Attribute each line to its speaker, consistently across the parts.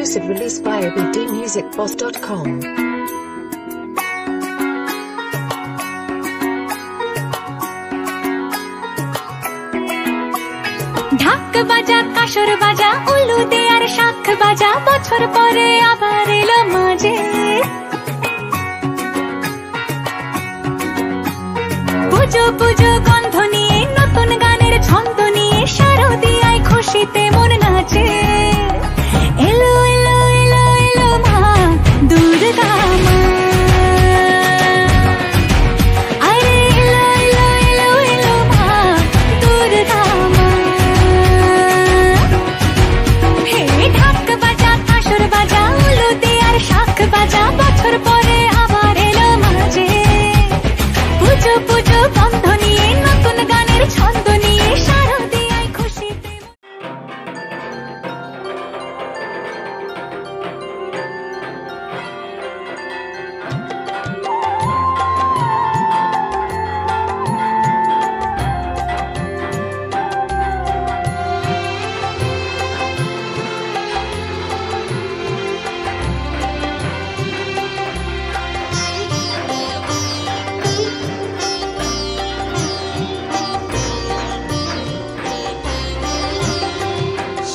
Speaker 1: exclusive release via bdmusicboss.com.
Speaker 2: ঢাক বাজা কাসর বাজা উলু দে আর শাখ বাজা বছর পরে আবার এলো মাঝে পুজো পুজো গন্ধ নিয়ে নতুন গানের ছন্দ নিয়ে শারদিয়ায় খুশিতে মন নাচে এলো এলো এলো এলো মা দুর্গা মা আরে এলো এলো এলো এলো মা দুর্গা মা হে ঢাক বাজা কাসর বাজা উলু দে আর শাখ বাজা বছর পরে আবার এলো মাঝে পুজো পুজো গন্ধ নিয়ে নতুন গানের ছন্দ নিয়ে শারদিয়ায় খুশিতে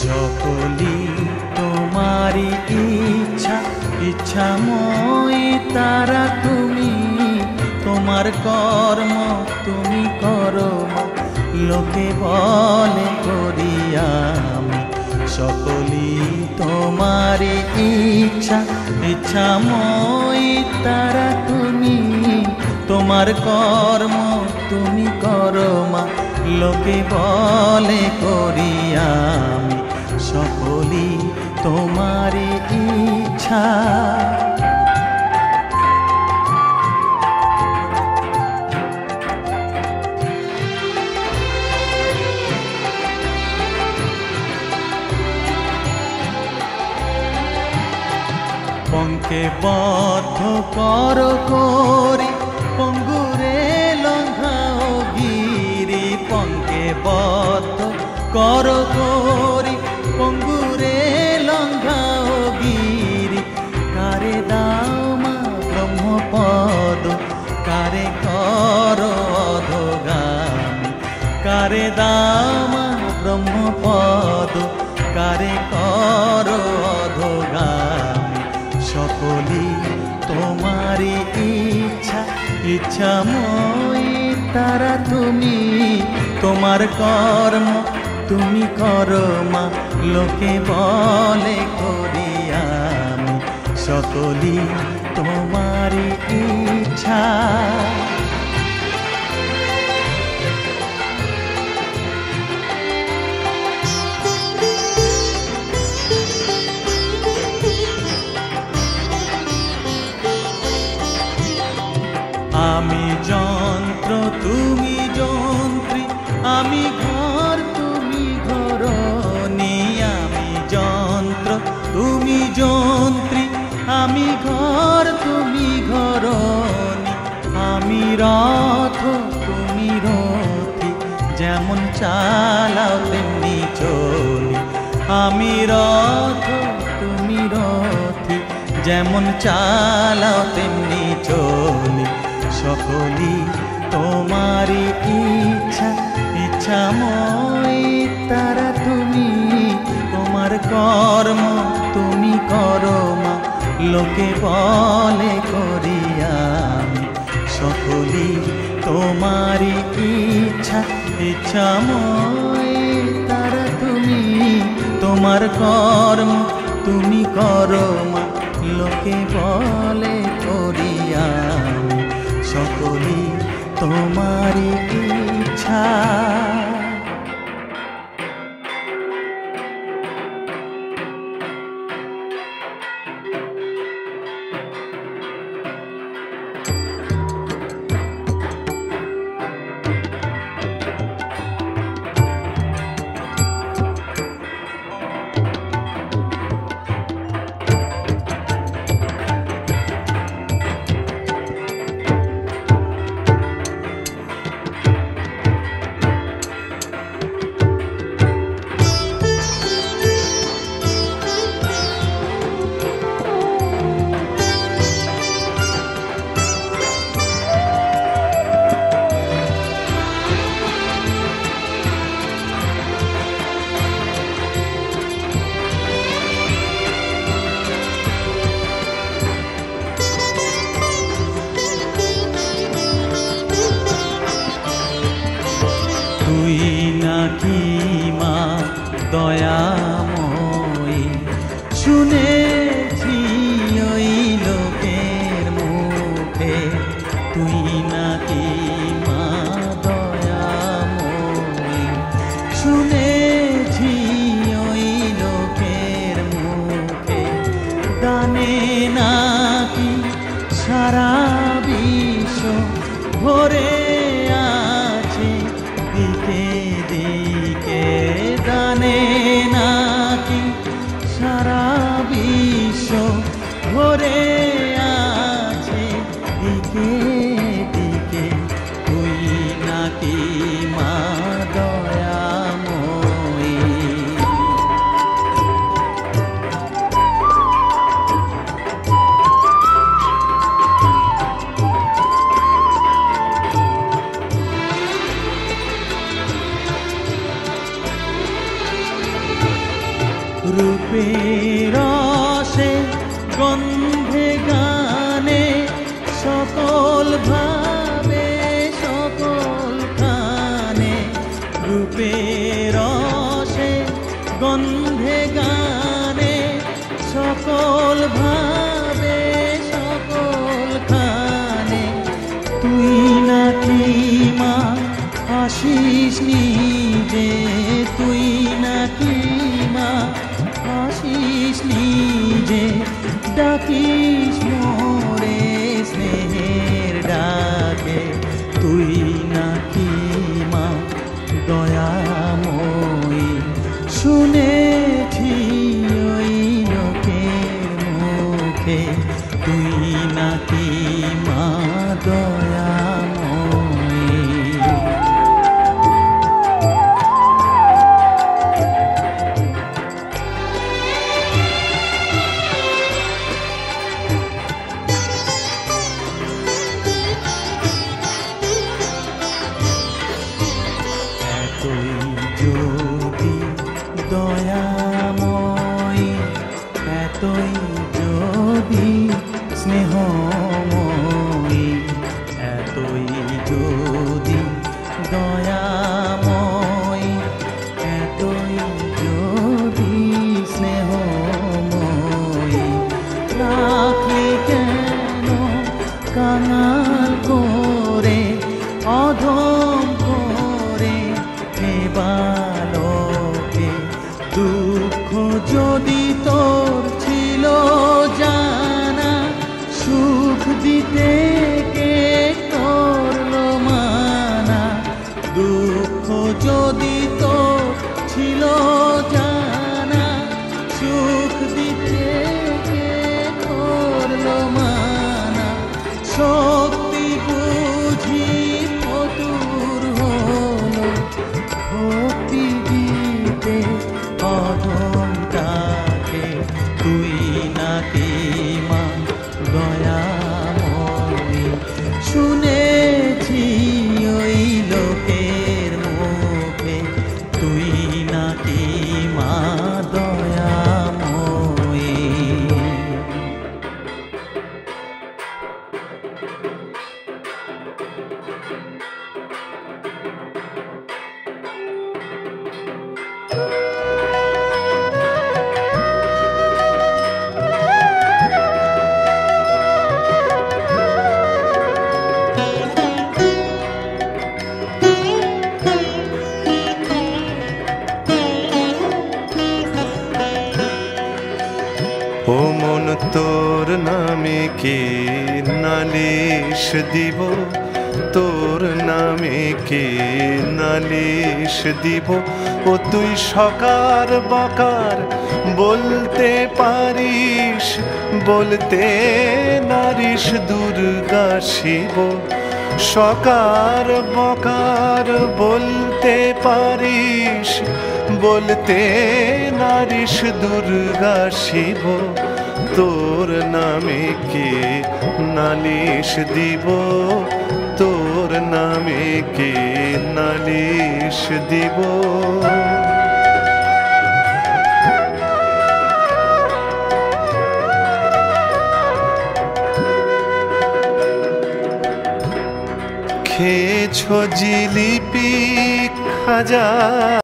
Speaker 3: সকলি তোমারি ইচ্ছা ইচ্ছাময়ী তারা তুমি তোমার কর্ম তুমি করো লোকে বলে করি আমি সকলি তোমারি ইচ্ছা ইচ্ছাময়ী তারা তুমি তোমার কর্ম তুমি করো মা লোকে বলে করি আমি সকলি তোমারি ইচ্ছা পঙ্কে বদ্ধ কর করি পঙ্গুরে লঙ্ঘাও গিরি পঙ্কে বদ্ধ কর করি পঙ্গুরে লঙ্ঘাও গিরি কারে দাও মা ব্রহ্মপদ কারে কর অধগামী কারে দাও মা ব্রহ্মপদ কারে কর অধগামী সকলি তোমারি ইচ্ছা ইচ্ছাময়ী তারা তুমি তোমার কর্ম তুমি করো মা লোকে বলে করি আমি সকলি তোমারি ইচ্ছা আমি যন্ত্র তুমি যন্ত্রী আমি ঘর তুমি ঘরণী আমি যন্ত্র তুমি যন্ত্রী আমি ঘর তুমি ঘরণী আমি রথ তুমি রথী যেমন চালাও তেমনি চলি আমি রথ তুমি রথী যেমন চালাও তেমনি চলি সকলি তোমারি ইচ্ছা ইচ্ছাময়ী তারা তুমি তোমার কর্ম তুমি করো মা লোকে বলে করি আমি সকলি তোমারি ইচ্ছা ইচ্ছাময়ী তারা তুমি তোমার কর্ম তুমি করো মা লোকে বলে করি আমি সকলি তোমারি ইচ্ছা রূপের রসে গন্ধে গানে সকল ভাবে সকল খানে, রূপের রসে গন্ধে গানে সকল ভাবে সকল খানে। তুই নাকি মা আসিস নিজে, তুই নাকি মা আসিস নিজে, ডাকিস মোরে স্নেহের ডাকে। তুই নাকি মা দয়াময়ী, শুনেছি ওই লোকের মুখে, তুই নাকি মা দয়াময়ী। এতই যদি দয়াময়ী, এতই যদি স্নেহময়ী, এতই যদি দয়াময়ী, এতই যদি স্নেহময়ী, রাখলি কেন কাঙাল করে অধম করে হে বালকে। দুঃখ যদি তোর ছিল জানা, সুখ দিতে কে করলো মানা। দুঃখ যদি তোর ছিল জানা, সুখ দিতে কে করলো মানা। শক্তি বুঝি ফতুর হলো, ভক্তি দিতে অধম তাকে। তুই নাকি মা দয়াময়ী, শুনেছি ওই লোকের মুখে, তুই নাকি মা দয়াময়ী।
Speaker 4: ও মন তোর নামে কে নালিশ দিব, তোর নামে কে নালিশ দিব। ও তুই সকার বকার বলতে পারিস, বলতে নারিস দুর্গা শিব। সকার বকার বলতে পারিস, বলতে নারিস দুর্গা শিব। তোর নামে কে নালিশ দিব, তোর নামে কে নালিশ দিব। খেয়েছো জিলিপি খাজা।